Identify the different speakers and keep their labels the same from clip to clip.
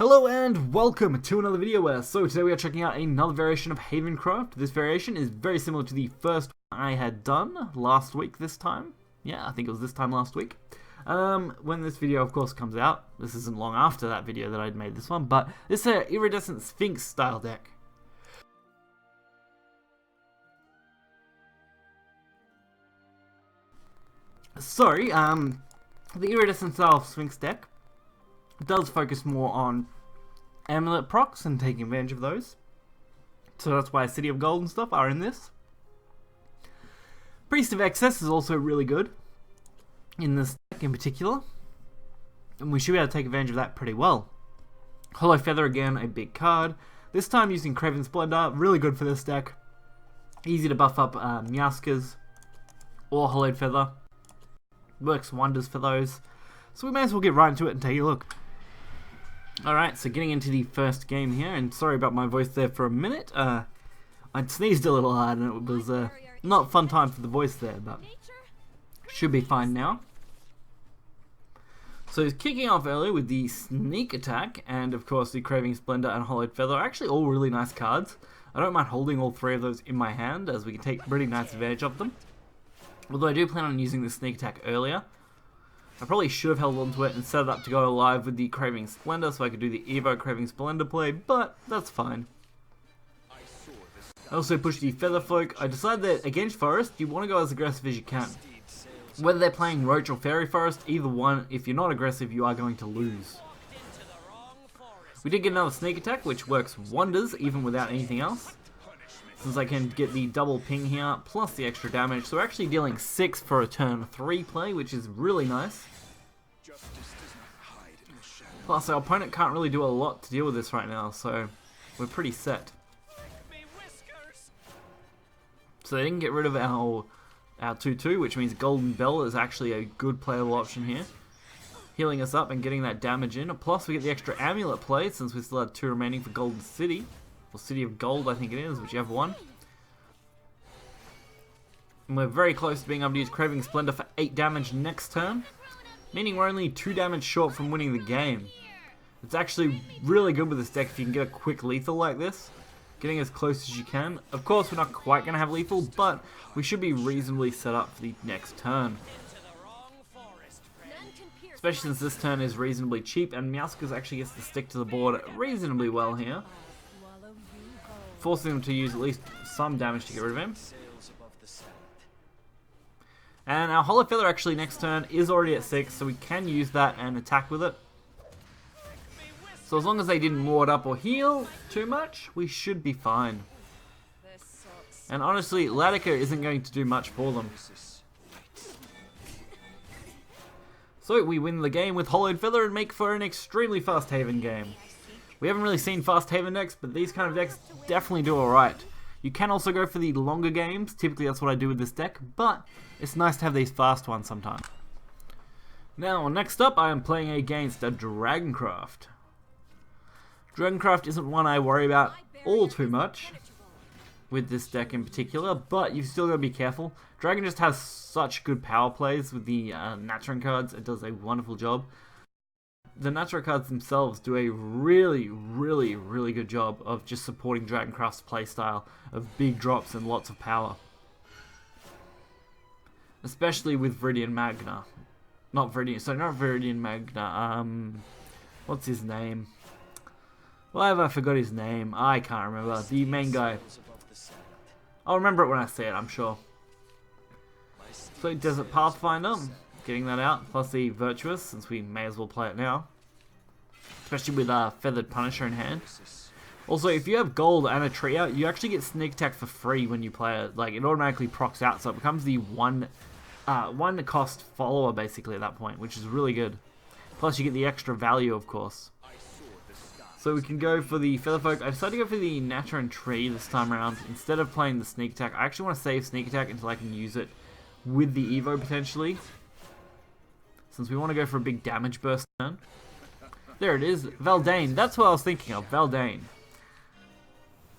Speaker 1: Hello and welcome to another video. So today we are checking out another variation of HavenCraft. This variation is very similar to the first one I had done last week this time. Yeah, I think it was this time last week. When this video of course comes out, this isn't long after that video that I'd made this one, but this is an iridescent Sphinx style deck. So, the iridescent style Sphinx deck does focus more on amulet procs and taking advantage of those. So that's why City of Gold and stuff are in this. Priest of Excess is also really good in this deck in particular, and we should be able to take advantage of that pretty well. Hollow Feather, again, a big card. This time using Craven Splendor, really good for this deck. Easy to buff up Meowscas or Hollowed Feather. Works wonders for those. So we may as well get right into it and take a look. Alright, so getting into the first game here, and sorry about my voice there for a minute. I sneezed a little hard and it was not a fun time for the voice there, but should be fine now. So kicking off early with the Sneak Attack, and of course the Craving Splendor and Hollowed Feather are actually all really nice cards. I don't mind holding all three of those in my hand, as we can take pretty nice advantage of them. Although I do plan on using the Sneak Attack earlier. I probably should have held onto it and set it up to go live with the Craving Splendor so I could do the Evo Craving Splendor play, but that's fine. I also pushed the Feather Folk. I decided that against Forest, you want to go as aggressive as you can. Whether they're playing Roach or Fairy Forest, either one, if you're not aggressive, you are going to lose. We did get another Sneak Attack, which works wonders even without anything else, since I can get the double ping here, plus the extra damage. So we're actually dealing 6 for a turn 3 play, which is really nice. Plus our opponent can't really do a lot to deal with this right now, so we're pretty set. So they didn't get rid of our 2-2, which means Golden Bell is actually a good playable option here. Healing us up and getting that damage in. Plus we get the extra amulet play, since we still have 2 remaining for Golden City. Or City of Gold, I think it is, whichever one. And we're very close to being able to use Craving Splendor for 8 damage next turn, meaning we're only 2 damage short from winning the game. It's actually really good with this deck if you can get a quick lethal like this, getting as close as you can. Of course, we're not quite going to have lethal, but we should be reasonably set up for the next turn. Especially since this turn is reasonably cheap, and Meowscas actually gets to stick to the board reasonably well here, forcing them to use at least some damage to get rid of him. And our Hollow Feather actually next turn is already at 6, so we can use that and attack with it. So as long as they didn't ward up or heal too much, we should be fine. And honestly, Latica isn't going to do much for them. So we win the game with Hollowed Feather and make for an extremely fast Haven game. We haven't really seen fast Haven decks, but these kind of decks definitely do alright. You can also go for the longer games, typically that's what I do with this deck, but it's nice to have these fast ones sometimes. Now, next up I am playing against a DragonCraft. DragonCraft isn't one I worry about all too much with this deck in particular, but you've still got to be careful. Dragon just has such good power plays with the Natura cards, it does a wonderful job. The Natura cards themselves do a really good job of just supporting DragonCraft's playstyle of big drops and lots of power. Especially with Verdant Magna. Not Verdant Magna, what's his name? Why have I forgot his name? I can't remember. The main guy. I'll remember it when I say it, I'm sure. So Desert Pathfinder. Getting that out, plus the Virtuous, since we may as well play it now. Especially with Feathered Punisher in hand. Also, if you have gold and a tree out, you actually get Sneak Attack for free when you play it. Like, it automatically procs out, so it becomes the one cost follower, basically, at that point, which is really good. Plus, you get the extra value, of course. So we can go for the Featherfolk. I decided to go for the Natura and Tree this time around. Instead of playing the Sneak Attack, I actually want to save Sneak Attack until I can use it with the Evo, potentially. Since we want to go for a big damage burst turn. There it is, Valdane. That's what I was thinking of, Valdane.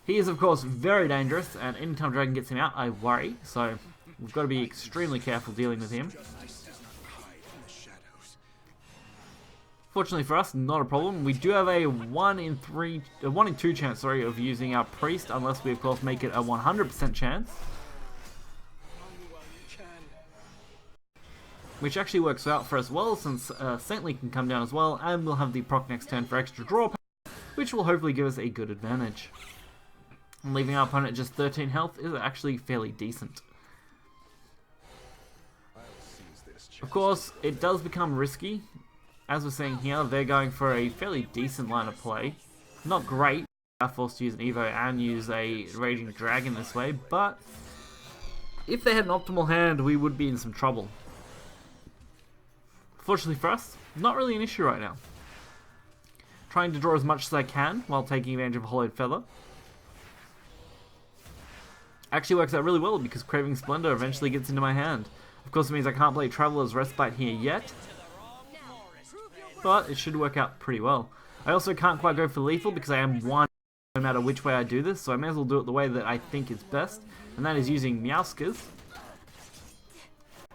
Speaker 1: He is, of course, very dangerous, and anytime Dragon gets him out, I worry. So we've got to be extremely careful dealing with him. Fortunately for us, not a problem. We do have a 1 in 2 chance, of using our priest, unless we of course make it a 100% chance. Which actually works out for us well, since Saintly can come down as well, and we'll have the proc next turn for extra draw, which will hopefully give us a good advantage. And leaving our opponent at just 13 health is actually fairly decent. Of course, it does become risky. As we're seeing here, they're going for a fairly decent line of play. Not great. They're forced to use an Evo and use a Raging Dragon this way, but if they had an optimal hand, we would be in some trouble. Fortunately for us, not really an issue right now. Trying to draw as much as I can while taking advantage of a Hollowed Feather. Actually works out really well because Craving Splendor eventually gets into my hand. Of course it means I can't play Traveler's Respite here yet, but it should work out pretty well. I also can't quite go for lethal because I am 1 no matter which way I do this, so I may as well do it the way that I think is best, and that is using Meowskers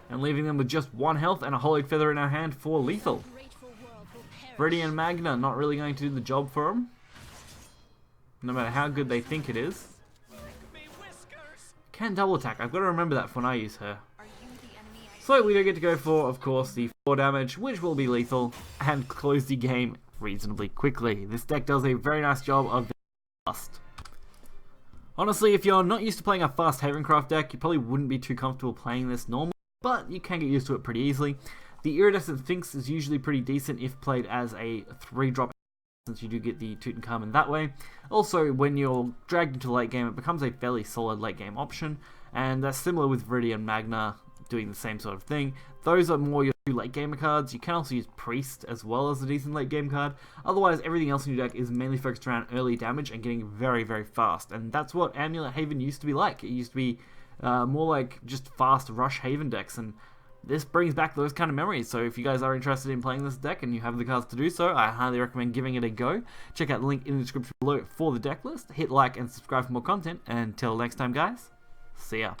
Speaker 1: and leaving them with just 1 health and a Hollowed Feather in our hand for lethal. Viridian Magna not really going to do the job for them, no matter how good they think it is. Can double attack, I've got to remember that for when I use her. So we do get to go for, of course, the 4 damage, which will be lethal, and close the game reasonably quickly. This deck does a very nice job of being fast. Honestly, if you're not used to playing a fast HavenCraft deck, you probably wouldn't be too comfortable playing this normally, but you can get used to it pretty easily. The Iridescent Sphinx is usually pretty decent if played as a 3-drop, since you do get the Tutankhamun that way. Also, when you're dragged into late game, it becomes a fairly solid late game option, and that's similar with Viridian Magna, doing the same sort of thing. Those are more your 2 late gamer cards. You can also use Priest as well as a decent late game card. Otherwise, everything else in your deck is mainly focused around early damage and getting very, very fast. And that's what Amulet Haven used to be like. It used to be more like just fast rush Haven decks, and this brings back those kind of memories. So if you guys are interested in playing this deck and you have the cards to do so, I highly recommend giving it a go. Check out the link in the description below for the deck list. Hit like and subscribe for more content. And until next time, guys, see ya.